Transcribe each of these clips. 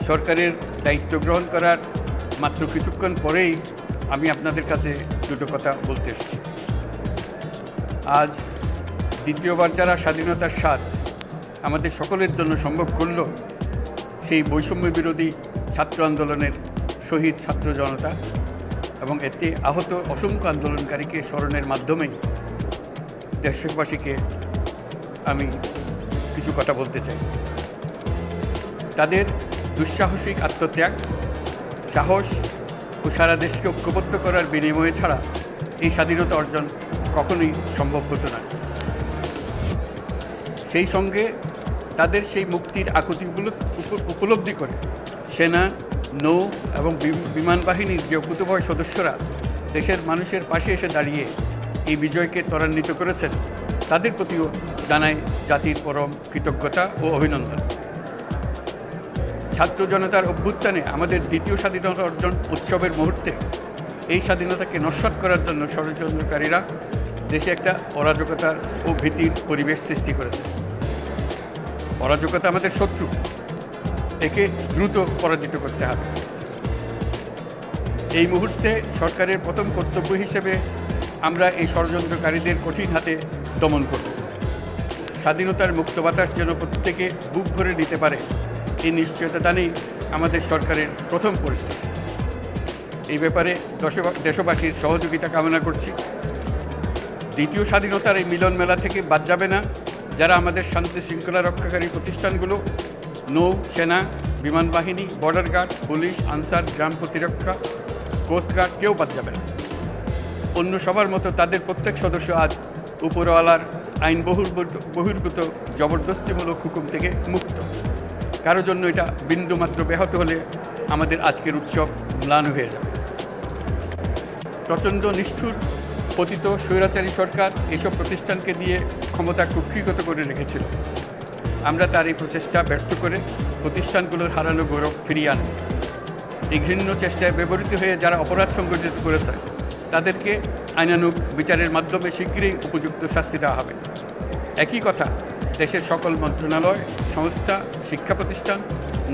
সরকারের দায়িত্ব গ্রহণ করার মাত্র কিছুক্ষণ পরেই আমি আপনাদের কাছে দুটো কথা বলতে এসেছি। আজ দ্বিতীয়বার যারা স্বাধীনতার স্বাদ আমাদের সকলের জন্য সম্ভব করল, সেই বৈষম্য বিরোধী ছাত্র আন্দোলনের শহীদ ছাত্র জনতা এবং এতে আহত অসংখ্য আন্দোলনকারীকে স্মরণের মাধ্যমেই দেশবাসীকে আমি কিছু কথা বলতে চাই। তাদের দুঃসাহসিক আত্মত্যাগ, সাহস ও সারা দেশকে ঐক্যবদ্ধ করার বিনিময়ে ছাড়া এই স্বাধীনতা অর্জন কখনোই সম্ভব হতো না। সেই সঙ্গে তাদের সেই মুক্তির আকুতিগুলো উপলব্ধি করে সেনা, নৌ এবং বিমান বাহিনীর যে অকুতোভয় সদস্যরা দেশের মানুষের পাশে এসে দাঁড়িয়ে এই বিজয়কে ত্বরান্বিত করেছেন, তাদের প্রতিও জানাই জাতির পরম কৃতজ্ঞতা ও অভিনন্দন। ছাত্র জনতার অভ্যুত্থানে আমাদের দ্বিতীয় স্বাধীনতা অর্জন উৎসবের মুহূর্তে এই স্বাধীনতাকে নস্যাৎ করার জন্য ষড়যন্ত্রকারীরা দেশে একটা অরাজকতার ও ভীতির পরিবেশ সৃষ্টি করেছে। অরাজকতা আমাদের শত্রু, একে দ্রুত পরাজিত করতে হবে। এই মুহূর্তে সরকারের প্রথম কর্তব্য হিসেবে আমরা এই ষড়যন্ত্রকারীদের কঠিন হাতে দমন করব। স্বাধীনতার মুক্ত বাতাস যেন প্রত্যেকে বুক ভরে নিতে পারে, এই নিশ্চয়তা দানেই আমাদের সরকারের প্রথম পরিস্থিতি। এই ব্যাপারে দেশবাসীর সহযোগিতা কামনা করছি। দ্বিতীয় স্বাধীনতার এই মিলন মেলা থেকে বাদ যাবে না যারা আমাদের শান্তি শৃঙ্খলা রক্ষাকারী প্রতিষ্ঠানগুলো, নৌ, সেনা, বিমান বাহিনী, বর্ডার গার্ড, পুলিশ, আনসার, গ্রাম প্রতিরক্ষা, কোস্টগার্ড, কেউ বাদ যাবে না। অন্য সবার মতো তাদের প্রত্যেক সদস্য আজ উপরওয়ালার আইন বহির্ভূত জবরদস্তিমূলক হুকুম থেকে মুক্ত। কারোর জন্য এটা বিন্দুমাত্র ব্যাহত হলে আমাদের আজকের উৎসব ম্লান হয়ে যাবে। প্রচণ্ড নিষ্ঠুর পতিত স্বৈরাচারী সরকার এসব প্রতিষ্ঠানকে দিয়ে ক্ষমতা কুক্ষিগত করে রেখেছিল। আমরা তার এই প্রচেষ্টা ব্যর্থ করে প্রতিষ্ঠানগুলোর হারানো গৌরব ফিরিয়ে আনব। এই ঘৃণ্য চেষ্টায় ব্যবহৃত হয়ে যারা অপরাধ সংগঠিত করেছে তাদেরকে আইনানুগ বিচারের মাধ্যমে শীঘ্রই উপযুক্ত শাস্তি দেওয়া হবে। একই কথা দেশের সকল মন্ত্রণালয়, সংস্থা, শিক্ষা প্রতিষ্ঠান,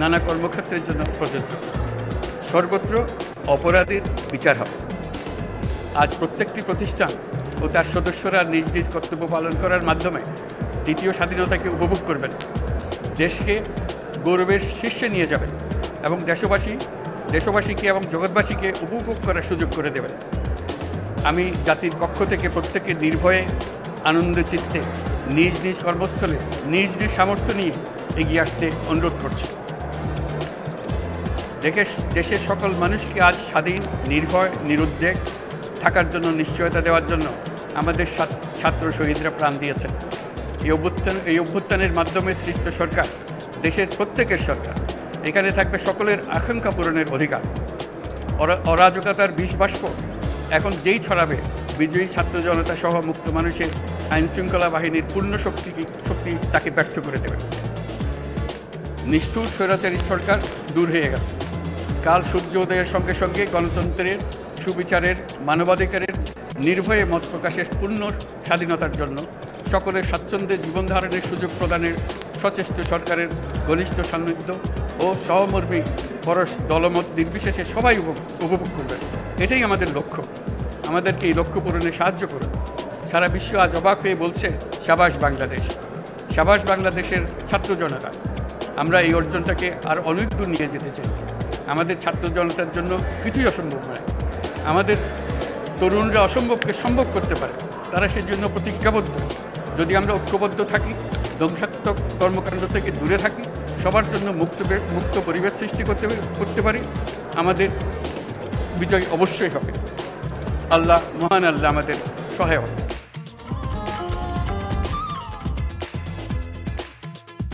নানা কর্মক্ষেত্রের জন্য প্রযোজ্য। সর্বত্র অপরাধীর বিচার হবে। আজ প্রত্যেকটি প্রতিষ্ঠান ও তার সদস্যরা নিজ নিজ কর্তব্য পালন করার মাধ্যমে দ্বিতীয় স্বাধীনতাকে উপভোগ করবেন, দেশকে গৌরবের শীর্ষে নিয়ে যাবেন এবং দেশবাসীকে এবং জগৎবাসীকে উপভোগ করার সুযোগ করে দেবেন। আমি জাতির পক্ষ থেকে প্রত্যেকে নির্ভয়ে আনন্দ চিত্তে নিজ নিজ কর্মস্থলে নিজ নিজ সামর্থ্য নিয়ে এগিয়ে আসতে অনুরোধ করছি। দেশের সকল মানুষকে আজ স্বাধীন, নির্ভয়, নিরুদ্বেগ থাকার জন্য নিশ্চয়তা দেওয়ার জন্য আমাদের ছাত্র শহীদরা প্রাণ দিয়েছেন। এই অভ্যুত্থানের মাধ্যমে সৃষ্ট সরকার দেশের প্রত্যেকের সরকার। এখানে থাকবে সকলের আকাঙ্ক্ষা পূরণের অধিকার। অরাজকতার বিষবাষ্প এখন যেই ছড়াবে, বিজয়ী ছাত্র জনতা সহ মুক্ত মানুষের আইনশৃঙ্খলা বাহিনীর পূর্ণ শক্তি তাকে ব্যর্থ করে দেবে। নিষ্ঠুর স্বৈরাচারী সরকার দূর হয়ে গেছে। কাল সূর্য উদয়ের সঙ্গে সঙ্গে গণতন্ত্রের, সুবিচারের, মানবাধিকারের, নির্ভয়ে মত প্রকাশের পূর্ণ স্বাধীনতার জন্য সকলের স্বাচ্ছন্দ্যে জীবন ধারণের সুযোগ প্রদানের সচেষ্ট সরকারের ঘনিষ্ঠ সান্নিধ্য ও সহমর্মী পরশ দলমত নির্বিশেষে সবাই উপভোগ করবেন। এটাই আমাদের লক্ষ্য। আমাদেরকে এই লক্ষ্য পূরণে সাহায্য করুন। সারা বিশ্ব আজ অবাক হয়ে বলছে, সাবাস বাংলাদেশ, সাবাস বাংলাদেশের ছাত্র জনতা। আমরা এই অর্জনটাকে আর অনেক দূর নিয়ে যেতে চাই। আমাদের ছাত্র জনতার জন্য কিছুই অসম্ভব নয়। আমাদের তরুণরা অসম্ভবকে সম্ভব করতে পারে, তারা সেজন্য প্রতিজ্ঞাবদ্ধ। যদি আমরা ঐক্যবদ্ধ থাকি, ধ্বংসাত্মক কর্মকাণ্ড থেকে দূরে থাকি, সবার জন্য মুক্ত পরিবেশ সৃষ্টি করতে পারি, আমাদের বিজয় অবশ্যই হবে। আল্লাহ, মহান আল্লাহ আমাদের সহায় হবে।